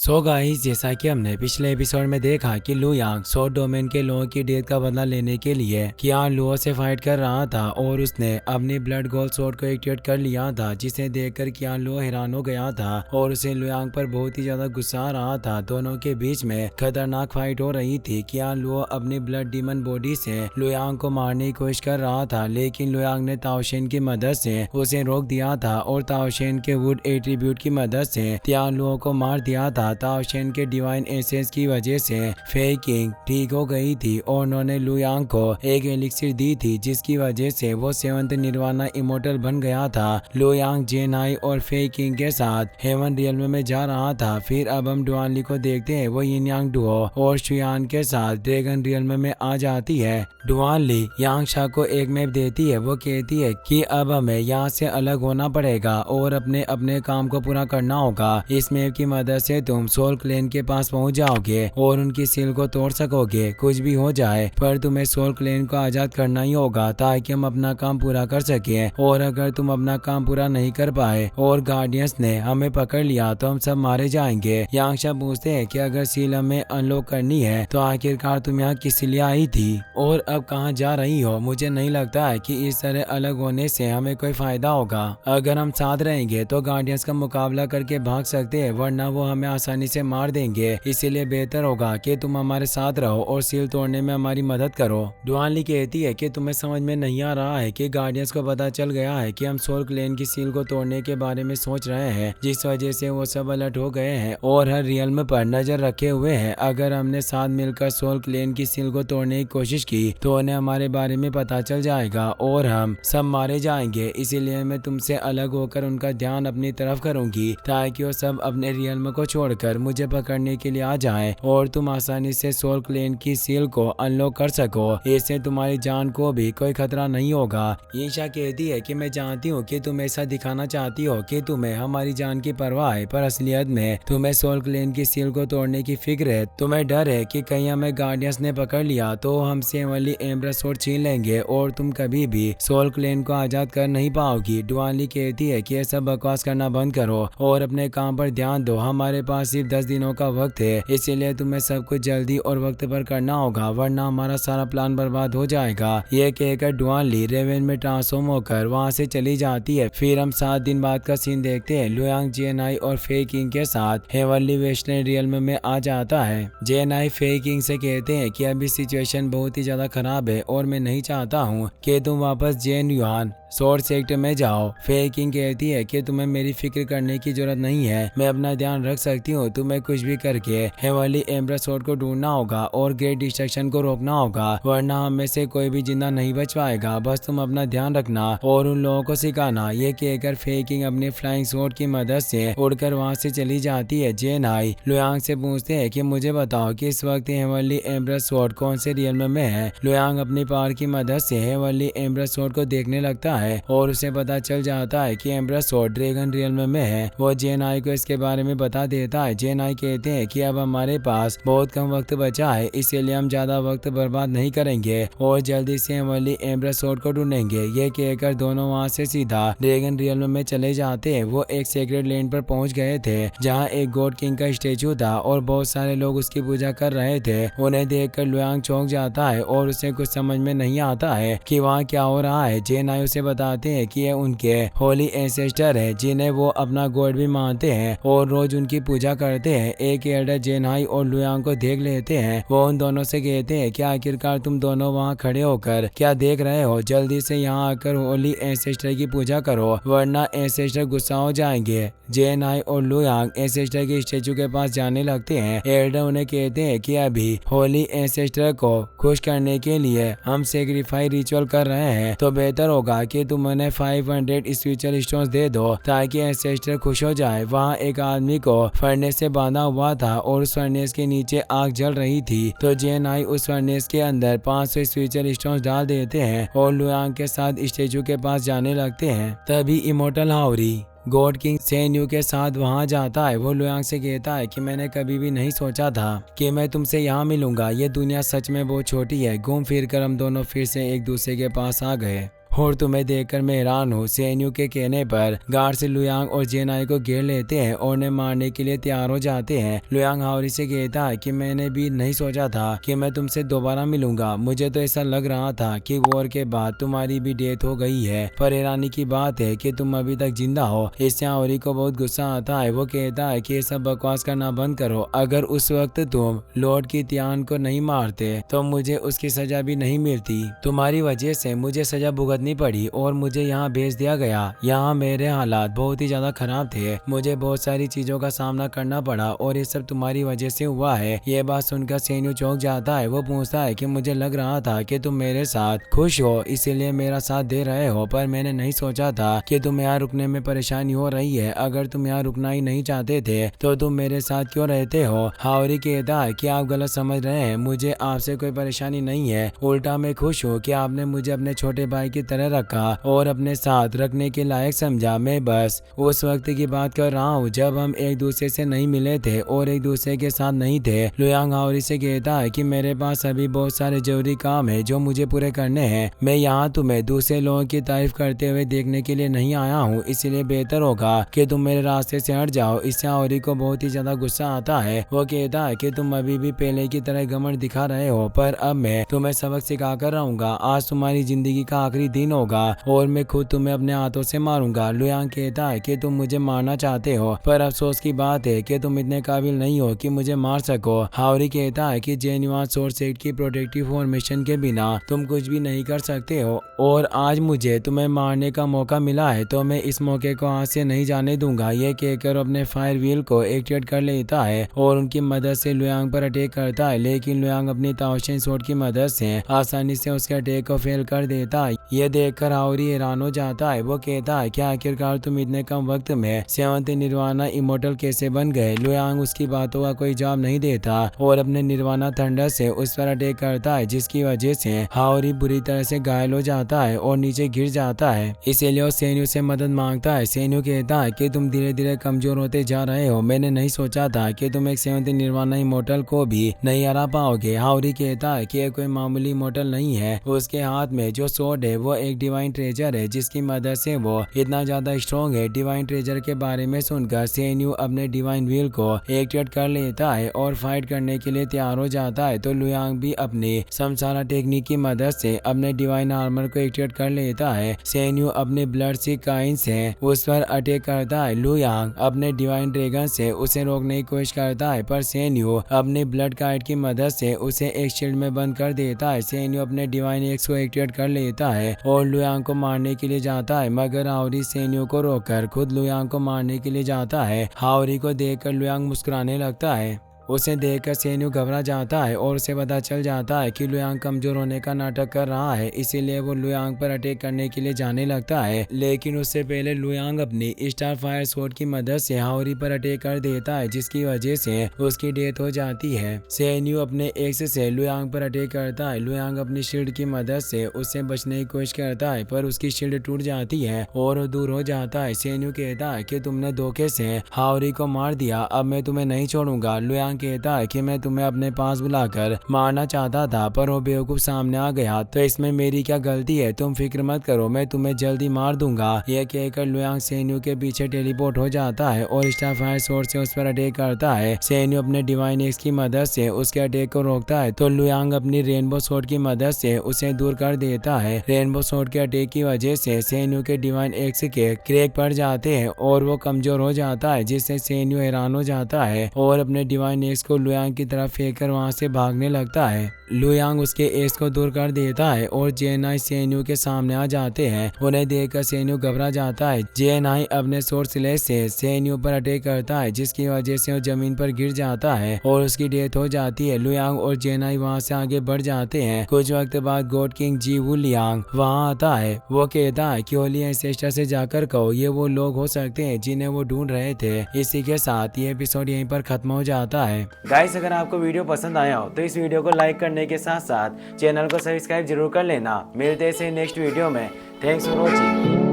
Guys, जैसा कि हमने पिछले एपिसोड में देखा कि लू यांग सो डोमेन के लोगों की डेथ का बदला लेने के लिए कियान लुओ से फाइट कर रहा था और उसने अपनी ब्लड गोल्ड स्वॉर्ड को एक्टिवेट कर लिया था, जिसे देखकर कियान लुओ हैरान हो गया था और उसे लू यांग पर बहुत ही ज्यादा गुस्सा आ रहा था। दोनों के बीच में खतरनाक फाइट हो रही थी। कियान लुओ अपनी ब्लड डीमन बॉडी से लू यांग को मारने की कोशिश कर रहा था, लेकिन लू यांग ने ताओशेन की मदद से उसे रोक दिया था और ताओशेन के वुड एट्रीब्यूट की मदद से कियान लुओ को मार दिया था। ताओशेन के डिवाइन एसेंस की वजह से फेई किंग ठीक हो गई थी और उन्होंने लू यांग को एक एलिक्सिर दी थी, जिसकी वजह से वो सेवंथ निर्वाणा इमोर्टल बन गया था। लू यांग जेनाई और फेई किंग के साथ हेवन रियल्म में जा रहा था। फिर अब हम डुआनली को देखते हैं। वो यिन यांग डुओ और शुयान के साथ ड्रैगन रियल्म में आ जाती है। डुआनली यांगशा को एक मैप देती है। वो कहती है कि अब हमें यहाँ से अलग होना पड़ेगा और अपने अपने काम को पूरा करना होगा। इस मैप की मदद से तुम सोल क्लेन के पास पहुंच जाओगे और उनकी सील को तोड़ सकोगे। कुछ भी हो जाए पर तुम्हें सोल क्लेन को आजाद करना ही होगा ताकि हम अपना काम पूरा कर सके। और अगर तुम अपना काम पूरा नहीं कर पाए और गार्डियंस ने हमें पकड़ लिया तो हम सब मारे जाएंगे। यांगशा पूछते हैं कि अगर सील हमें अनलॉक करनी है तो आखिरकार तुम यहाँ किस लिए आई थी और अब कहाँ जा रही हो? मुझे नहीं लगता है कि इस तरह अलग होने से हमें कोई फायदा होगा। अगर हम साथ रहेंगे तो गार्डियंस का मुकाबला करके भाग सकते हैं, वरना वो हमें आसानी से मार देंगे। इसीलिए बेहतर होगा कि तुम हमारे साथ रहो और सील तोड़ने में हमारी मदद करो। डुआनली कहती है कि तुम्हें समझ में नहीं आ रहा है कि गार्डियंस को पता चल गया है कि हम सोल क्लेन की सील को तोड़ने के बारे में सोच रहे हैं, जिस वजह से वो सब अलर्ट हो गए हैं और हर रियल्म पर नजर रखे हुए हैं। अगर हमने साथ मिलकर सोल क्लेन की सील को तोड़ने की कोशिश की तो उन्हें हमारे बारे में पता चल जाएगा और हम सब मारे जाएंगे। इसीलिए मैं तुमसे अलग होकर उनका ध्यान अपनी तरफ करूंगी ताकि वो सब अपने रियल्म को छोड़कर मुझे पकड़ने के लिए आ जाएं और तुम आसानी से सोल क्लेन की सील को अनलॉक कर सको। इससे तुम्हारी जान को भी कोई खतरा नहीं होगा। ईशा कहती है कि मैं जानती हूँ कि तुम ऐसा दिखाना चाहती हो कि तुम्हें हमारी जान की परवाह है, पर असलियत में तुम्हें सोल क्लेन की सील को तोड़ने की फिक्र है। तुम्हें डर है कि कहीं हमें गार्डियंस ने पकड़ लिया तो हमसे वाली एम्ब्रा स्वॉर्ड छीन लेंगे और तुम कभी भी सोल क्लेन को आजाद कर नहीं पाओगी। डुआनली कहती है कि ऐसा बकवास करना बंद करो और अपने काम पर ध्यान दो। हमारे पास सिर्फ 10 दिनों का वक्त है, इसीलिए तुम्हें सब कुछ जल्दी और वक्त पर करना होगा, वरना हमारा सारा प्लान बर्बाद हो जाएगा। ये कहकर डुआनली रेवन में ट्रांसफॉर्म होकर वहाँ से चली जाती है। फिर हम 7 दिन बाद का सीन देखते हैं। लू यांग जेनाई और फेई किंग के साथ हेवनली वेस्टर्न रियल्म में आ जाता है। जेनाई फेई किंग से कहते हैं कि अभी सिचुएशन बहुत ही ज्यादा खराब है और मैं नहीं चाहता हूँ कि तुम वापस जेन युआन सोर्ड सेक्टर में जाओ। फेई किंग कहती है कि तुम्हें मेरी फिक्र करने की जरूरत नहीं है, मैं अपना ध्यान रख सकती हूँ। तुम्हें कुछ भी करके हेवनली एम्ब्रा स्वॉर्ड को ढूंढना होगा और ग्रेट डिस्ट्रक्शन को रोकना होगा, वरना हम में से कोई भी जिंदा नहीं बच पाएगा। बस तुम अपना ध्यान रखना और उन लोगों को सिखाना। ये कहकर फेई किंग अपनी फ्लाइंग स्वॉर्ड की मदद से उड़कर वहाँ से चली जाती है। जेनाई लू यांग से पूछते हैं कि मुझे बताओ कि इस वक्त हेवनली एम्ब्रा स्वॉर्ड कौन से रियल्म में है। लू यांग अपनी पावर की मदद से हेवनली एम्ब्रा स्वॉर्ड को देखने लगता है और उसे पता चल जाता है कि एम्ब्रा स्वॉर्ड ड्रैगन रियल्म में है। वो जेनाई को इसके बारे में बता देता है। जेनाई कहते हैं कि अब हमारे पास बहुत कम वक्त बचा है, इसीलिए हम ज्यादा वक्त बर्बाद नहीं करेंगे और जल्दी से हेवनली एम्ब्रा स्वॉर्ड को ढूंढेंगे। ये कहकर दोनों वहाँ से सीधा ड्रैगन रियल्म में चले जाते हैं। वो एक सेक्रेट लैंड पर पहुंच गए थे जहाँ एक गॉड किंग का स्टेचू था और बहुत सारे लोग उसकी पूजा कर रहे थे। उन्हें देखकर लू यांग चौंक जाता है और उसे कुछ समझ में नहीं आता है कि वहाँ क्या हो रहा है। जेनाई उसे बताते हैं कि ये उनके होली एंसेस्टर है जिन्हें वो अपना गॉड भी मानते हैं और रोज उनकी पूजा करते हैं। एक एल्डर जेनाई और लू यांग को देख लेते हैं। वो उन दोनों से कहते हैं कि आखिरकार तुम दोनों वहाँ खड़े होकर क्या देख रहे हो? जल्दी से यहाँ आकर होली एंसेस्टर की पूजा करो, वरना एंसेस्टर गुस्सा हो जाएंगे। जेनाई और लू यांग एंसेस्टर के स्टेचू के पास जाने लगते हैं। एल्डर उन्हें कहते हैं कि अभी होली एंसेस्टर को खुश करने के लिए हम सेक्रीफाइस रिचुअल कर रहे हैं, तो बेहतर होगा कि तुम उन्हें 500 स्पिरिचुअल स्टोन्स दे दो ताकि एंसेस्टर खुश हो जाए। वहाँ एक आदमी को फर्नेस से बांधा हुआ था और उस फर्नेस के नीचे आग जल रही थी, तो जेनाई उस फर्नेस के अंदर 500 स्पिरिचुअल स्टोन्स डाल देते हैं और लू यांग के साथ स्टेचू के पास जाने लगते हैं। तभी इमोर्टल हाउरी गॉड किंग सेन यू के साथ वहाँ जाता है। वो लू यांग से कहता है कि मैंने कभी भी नहीं सोचा था कि मैं तुमसे यहाँ मिलूंगा। ये दुनिया सच में बहुत छोटी है। घूम फिर कर हम दोनों फिर से एक दूसरे के पास आ गए और तुम्हें देखकर मैं हैरान हूँ। सेन्यू के कहने पर गार्ड से लुयांग और जेनाई को घेर लेते हैं और उन्हें मारने के लिए तैयार हो जाते हैं। लुयांग हाओरी से कहता है कि मैंने भी नहीं सोचा था कि मैं तुमसे दोबारा मिलूंगा। मुझे तो ऐसा लग रहा था कि वॉर के बाद तुम्हारी भी डेथ हो गई है, पर हैरानी की बात है कि तुम अभी तक जिंदा हो। इससे हाओरी को बहुत गुस्सा आता है। वो कहता है कि ये सब बकवास करना बंद करो। अगर उस वक्त तुम लॉर्ड की त्यान को नहीं मारते तो मुझे उसकी सजा भी नहीं मिलती। तुम्हारी वजह से मुझे सजा भुगतनी पड़ी और मुझे यहाँ भेज दिया गया। यहाँ मेरे हालात बहुत ही ज्यादा खराब थे। मुझे बहुत सारी चीजों का सामना करना पड़ा और ये सब तुम्हारी वजह से हुआ है। ये बात सुनकर सेन्यू चौंक जाता है। वो पूछता है कि मुझे लग रहा था कि तुम मेरे साथ खुश हो, इसीलिए मेरा साथ दे रहे हो, पर मैंने नहीं सोचा था कि तुम यहाँ रुकने में परेशानी हो रही है। अगर तुम यहाँ रुकना ही नहीं चाहते थे तो तुम मेरे साथ क्यों रहते हो? हाओरी कहता है कि आप गलत समझ रहे हैं, मुझे आपसे कोई परेशानी नहीं है। उल्टा मैं खुश हूँ कि आपने मुझे अपने छोटे भाई की तरह रखा और अपने साथ रखने के लायक समझा। मैं बस उस वक्त की बात कर रहा हूँ जब हम एक दूसरे से नहीं मिले थे और एक दूसरे के साथ नहीं थे। लुयांग हाओरी से कहता है कि मेरे पास अभी बहुत सारे जरूरी काम है जो मुझे पूरे करने हैं। मैं यहाँ तुम्हें दूसरे लोगों की तारीफ करते हुए देखने के लिए नहीं आया हूँ, इसलिए बेहतर होगा कि तुम मेरे रास्ते से हट जाओ। इससे हाओरी को बहुत ही ज्यादा गुस्सा आता है। वो कहता है कि तुम अभी भी पहले की तरह घमंड दिखा रहे हो, पर अब मैं तुम्हें सबक सिखा कर रहूंगा। आज तुम्हारी जिंदगी का आखिरी दिन होगा और मैं खुद तुम्हें अपने हाथों से मारूंगा। लुयांग कहता है कि तुम मुझे मारना चाहते हो, पर अफसोस की बात है कि तुम इतने काबिल नहीं हो कि मुझे मार सको। हाओरी कहता है कि जेन्युइन सोर्स सेट की प्रोटेक्टिव फॉर्मेशन के बिना तुम कुछ भी नहीं कर सकते हो और आज मुझे तुम्हें मारने का मौका मिला है तो मैं इस मौके को हाथ से नहीं जाने दूंगा। ये कहकर अपने फायर व्हील को एक्टिवेट कर लेता है और उनकी मदद से लुयांग पर अटैक करता है, लेकिन लुयांग अपनी ताओशिन स्वॉर्ड की मदद से आसानी से उसके अटैक को फेल कर देता है। ये देखकर हाओरी हैरान हो जाता है। वो कहता है कि आखिरकार तुम इतने कम वक्त में सेवंथ निर्वाणा इमोर्टल कैसे बन गए? लुयांग उसकी बातों का कोई जवाब नहीं देता और अपने निर्वाणा थंडर से उस पर अटैक करता है, जिसकी वजह से हाओरी बुरी तरह से घायल हो जाता है और नीचे गिर जाता है। इसीलिए वो सेन्यू से मदद मांगता है। सेन्यू कहता है कि तुम धीरे धीरे कमजोर होते जा रहे हो। मैंने नहीं सोचा था कि तुम एक सेवंथ निर्वाणा इमोर्टल को भी नहीं हरा पाओगे। हाओरी कहता है कि यह कोई मामूली इमोर्टल नहीं है। उसके हाथ में जो स्वॉर्ड है वो एक डिवाइन ट्रेजर है, जिसकी मदद से वो इतना ज्यादा स्ट्रॉन्ग है। डिवाइन ट्रेजर के बारे में सुनकर सेन्यू अपने डिवाइन व्हील को एक्टिवेट कर लेता है और फाइट करने के लिए तैयार हो जाता है। तो लुयांग भी अपनी समसारा टेक्निक की मदद से अपने डिवाइन आर्मर को एक्टिवेट कर लेता है। सेन्यू अपने ब्लड सी काइन से उस पर अटैक करता है। लुयांग अपने डिवाइन ड्रैगन से उसे रोकने की कोशिश करता है, पर सेन्यू अपने ब्लड काइट की मदद से उसे एक शील्ड में बंद कर देता है। सेन्यू अपने डिवाइन एक्स को एक्टिवेट कर लेता है और लुयांग को मारने के लिए जाता है, मगर हाओरी सेन्यू को रोककर खुद लुयांग को मारने के लिए जाता है। हाओरी को देखकर लुयांग मुस्कुराने लगता है। उसे देखकर सेन्यू घबरा जाता है और उसे पता चल जाता है कि लुयांग कमजोर होने का नाटक कर रहा है, इसीलिए वो लुयांग पर अटैक करने के लिए जाने लगता है। लेकिन उससे पहले लुयांग अपनी स्टार फायर स्वॉर्ड की मदद से हाओरी पर अटैक कर देता है, जिसकी वजह से उसकी डेथ हो जाती है। सेन्यू अपने एक्स से लुयांग पर अटैक करता है। लुयांग अपनी शील्ड की मदद से उससे बचने की कोशिश करता है, पर उसकी शील्ड टूट जाती है और वो दूर हो जाता है। सेन्यू कहता है कि तुमने धोखे से हाओरी को मार दिया, अब मैं तुम्हें नहीं छोड़ूंगा। लुयांग कहता है कि मैं तुम्हें अपने पास बुलाकर मारना चाहता था, पर वो बेवकूफ सामने आ गया, तो इसमें मेरी क्या गलती है? तुम फिक्र मत करो, मैं तुम्हें जल्दी मार दूंगा। यह कहकर लुयांग सेन्यू के पीछे टेलीपोर्ट हो जाता है और स्टार फायर स्वॉर्ड से उस पर अटैक करता है। सेन्यू अपने डिवाइन एक्स की मदद से उसके अटैक को रोकता है, तो लुयांग अपनी रेनबो स्वॉर्ड की मदद से उसे दूर कर देता है। रेनबो स्वॉर्ड के अटैक की वजह से सेन्यू के डिवाइन एक्स के क्रैक पड़ जाते हैं और वो कमजोर हो जाता है, जिससे सेन्यू हैरान हो जाता है और अपने डिवाइन एक्स को लुयांग की तरफ फेंककर वहां से भागने लगता है। लुयांग उसके एक्स को दूर कर देता है और जेनाई सेन्यू के सामने आ जाते हैं। उन्हें देखकर सेन्यू घबरा जाता है। जेनाई अपने सोर्ड स्लेश से सेन्यू पर अटैक करता है, जिसकी वजह से वो जमीन पर गिर जाता है और उसकी डेथ हो जाती है। लुयांग और जेनाई वहां से आगे बढ़ जाते हैं। कुछ वक्त बाद गॉड किंग जी वू लियांग वहां आता है। वो कहता है कि होली एंसेस्टर से जाकर कहो ये वो लोग हो सकते हैं जिन्हें वो ढूंढ रहे थे। इसी के साथ ये एपिसोड यहीं पर खत्म हो जाता है। गाइस, अगर आपको वीडियो पसंद आया हो तो इस वीडियो को लाइक करने के साथ साथ चैनल को सब्सक्राइब जरूर कर लेना। मिलते हैं नेक्स्ट वीडियो में। Thanks for watching.